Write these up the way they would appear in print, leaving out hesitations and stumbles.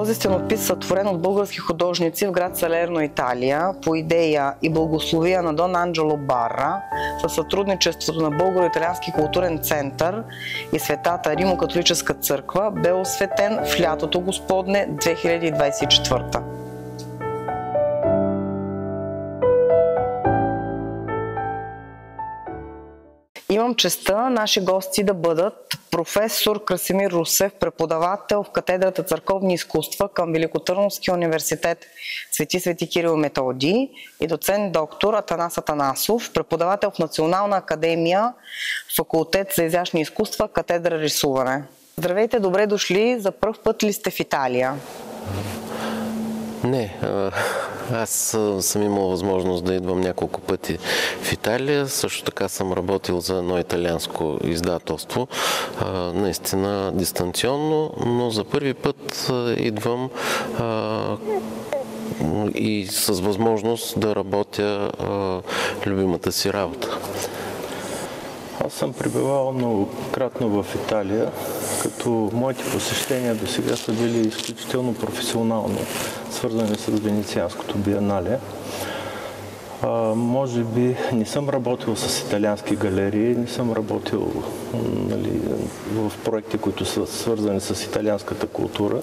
Този стенопис, сътворен от български художници в град Салерно, Италия, по идея и благословия на Дон Анджело Барра, със сътрудничеството на Българо-италиански културен център и Светата Римо-католическа църква, бе осветен в лятото Господне 2024. Имам честта наши гости да бъдат професор Красимир Русев, преподавател в катедрата Църковни изкуства към Великотърновския университет Свети Кирил и Методий, и доцент доктор Атанас Атанасов, преподавател в Национална академия, факултет за изящни изкуства, катедра рисуване. Здравейте, добре дошли. За пръв път ли сте в Италия? Не, аз съм имал възможност да идвам няколко пъти в Италия. Също така съм работил за едно италианско издателство, наистина дистанционно, но за първи път идвам и с възможност да работя любимата си работа. Аз съм пребивавал многократно в Италия, като моите посещения до сега са били изключително професионални, свързани с Венецианското биенале. Може би не съм работил с италиански галерии, не съм работил в проекти, които са свързани с италианската култура.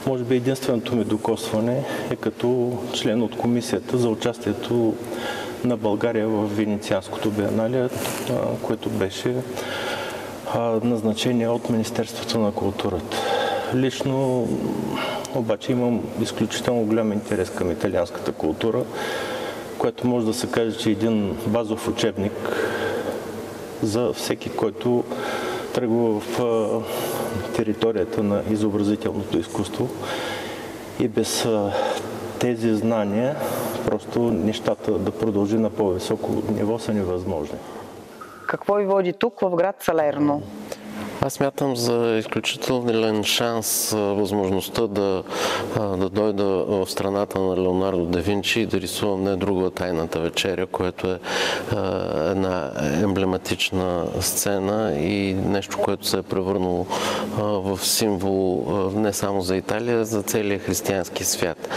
Може би единственото ми докосване е като член от комисията за участието на България в Венецианското биенале, което беше назначение от Министерството на културата. Лично обаче имам изключително голям интерес към италианската култура, което може да се каже, че е един базов учебник за всеки, който тръгва в територията на изобразителното изкуство. И без тези знания просто нещата да продължи на по-високо ниво са невъзможни. Какво ви води тук, в град Салерно? Аз смятам за изключителен шанс възможността да дойда в страната на Леонардо да Винчи и да рисувам не друга Тайната вечеря, което е една емблематична сцена и нещо, което се е превърнало в символ не само за Италия, а за целия християнски свят.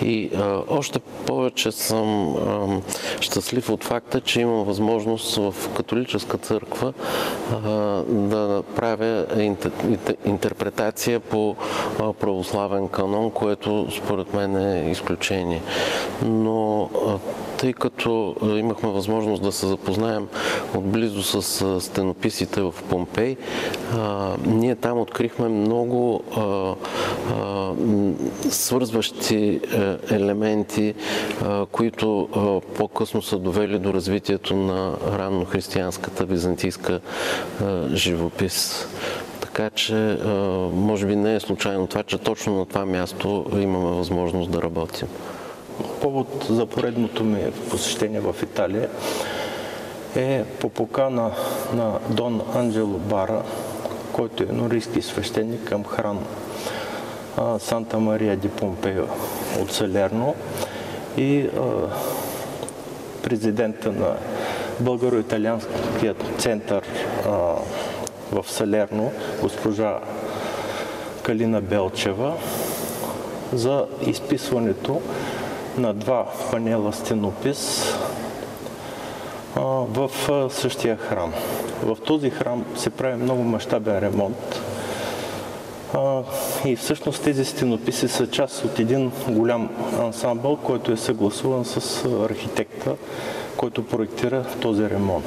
И още повече съм щастлив от факта, че имам възможност в католическа църква да правя интерпретация по православен канон, което според мен е изключение. Но тъй като имахме възможност да се запознаем отблизо с стенописите в Помпей, ние там открихме много свързващи елементи, които по-късно са довели до развитието на раннохристиянската византийска живопис. Така че, може би не е случайно това, че точно на това място имаме възможност да работим. Повод за поредното ми посещение в Италия е по покана на Дон Анджело Барра, който е норийски свещеник към храм Санта Мария ди Помпео от Салерно, и президента на Българо-италианския център в Салерно, госпожа Калина Белчева, за изписването на два панела стенопис в същия храм. В този храм се прави много мащабен ремонт и всъщност тези стенописи са част от един голям ансамбъл, който е съгласуван с архитекта, който проектира този ремонт.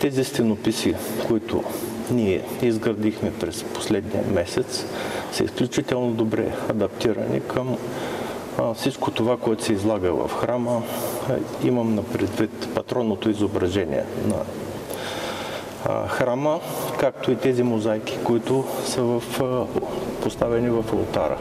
Тези стенописи, които ние изградихме през последния месец, са изключително добре адаптирани към всичко това, което се излага в храма. Имам на предвид патронното изображение на храма, както и тези мозайки, които са поставени в олтара.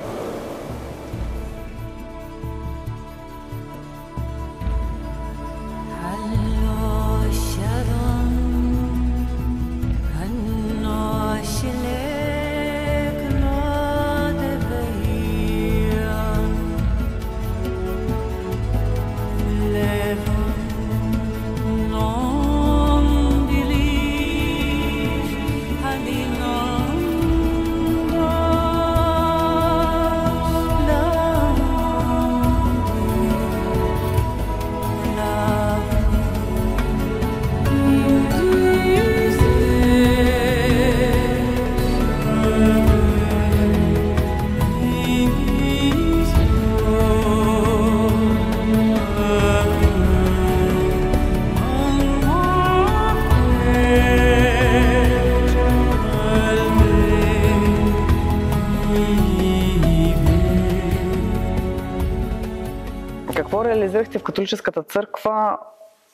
в католическата църква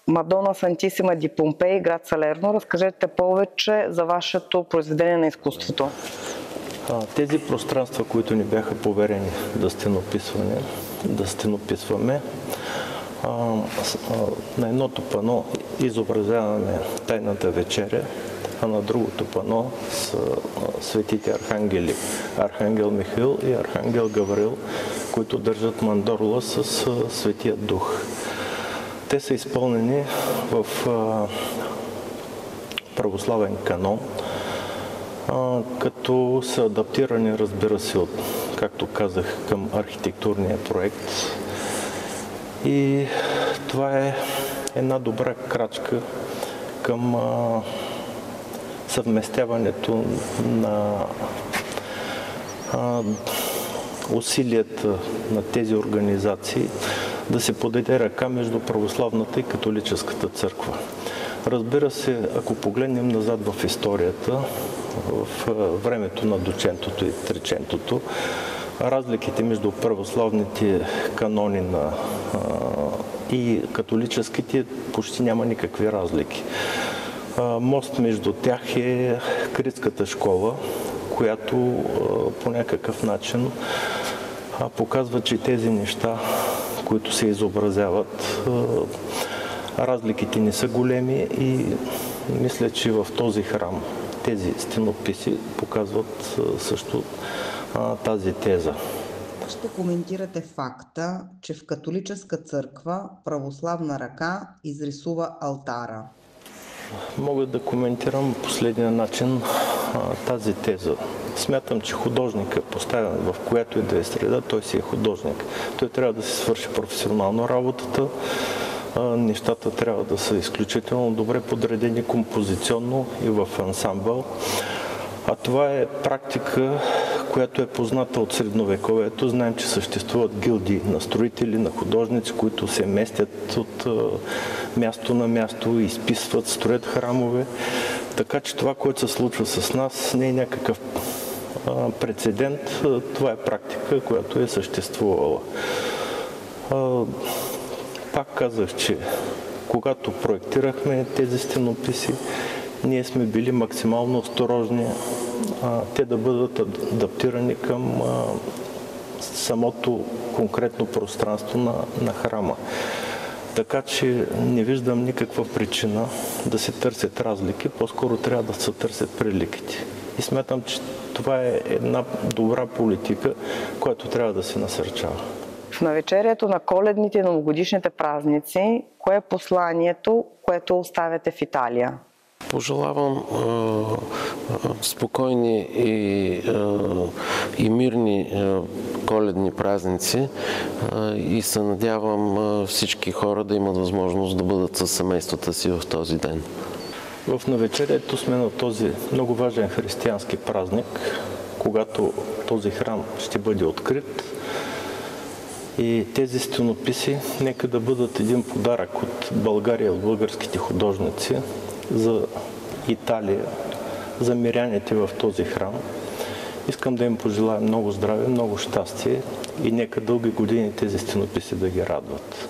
Мадона Сантисима ди Помпей, град Салерно. Разкажете повече за вашето произведение на изкуството. Тези пространства, които ни бяха поверени да стенописваме, на едното пано изобразяваме Тайната вечеря, а на другото пано са светите архангели, Архангел Михаил и Архангел Гавриил, които държат мандорла с Светия Дух. Те са изпълнени в православен канон, като са адаптирани, разбира се, както казах, към архитектурния проект. И това е една добра крачка към съвместяването на усилията на тези организации да се подаде ръка между православната и католическата църква. Разбира се, ако погледнем назад в историята, в времето на дочентото и тречентото, разликите между православните канони и католическите почти няма никакви разлики. Мост между тях е Критската школа, която по някакъв начин показва, че тези неща, които се изобразяват, разликите не са големи и мисля, че в този храм тези стенописи показват също тази теза. Ще коментирате факта, че в католическа църква православна ръка изрисува алтара. Мога да коментирам последния начин тази теза. Смятам, че художник е поставен в която и да е среда, той си е художник. Той трябва да си свърши професионално работата. Нещата трябва да са изключително добре подредени композиционно и в ансамбъл. А това е практика, която е позната от средновековието. Знаем, че съществуват гилдии на строители, на художници, които се местят от място на място, изписват, строят храмове. Така че това, което се случва с нас, не е някакъв прецедент. Това е практика, която е съществувала. Пак казах, че когато проектирахме тези стенописи, ние сме били максимално осторожни те да бъдат адаптирани към самото конкретно пространство на храма. Така че не виждам никаква причина да се търсят разлики, по-скоро трябва да се търсят приликите. И смятам, че това е една добра политика, която трябва да се насърчава. В навечерието на коледните и новогодишните празници, кое е посланието, което оставяте в Италия? Пожелавам спокойни и мирни коледни празници и се надявам всички хора да имат възможност да бъдат със семействата си в този ден. В навечерието сме на този много важен християнски празник, когато този храм ще бъде открит. И тези стенописи нека да бъдат един подарък от България, от българските художници за Италия, за миряните в този храм. Искам да им пожелая много здраве, много щастие и нека дълги години тези стенописи да ги радват.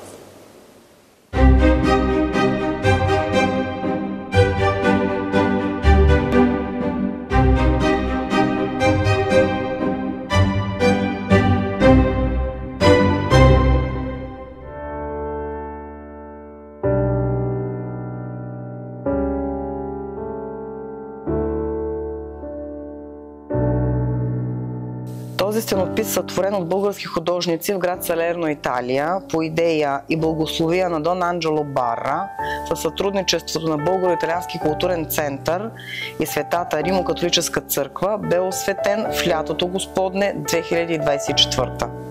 Този стенопис, сътворен от български художници в град Салерно, Италия, по идея и благословия на Дон Анджело Барра, със сътрудничеството на Българо-италиански културен център и Светата Римо-католическа църква, бе осветен в лятото Господне 2024.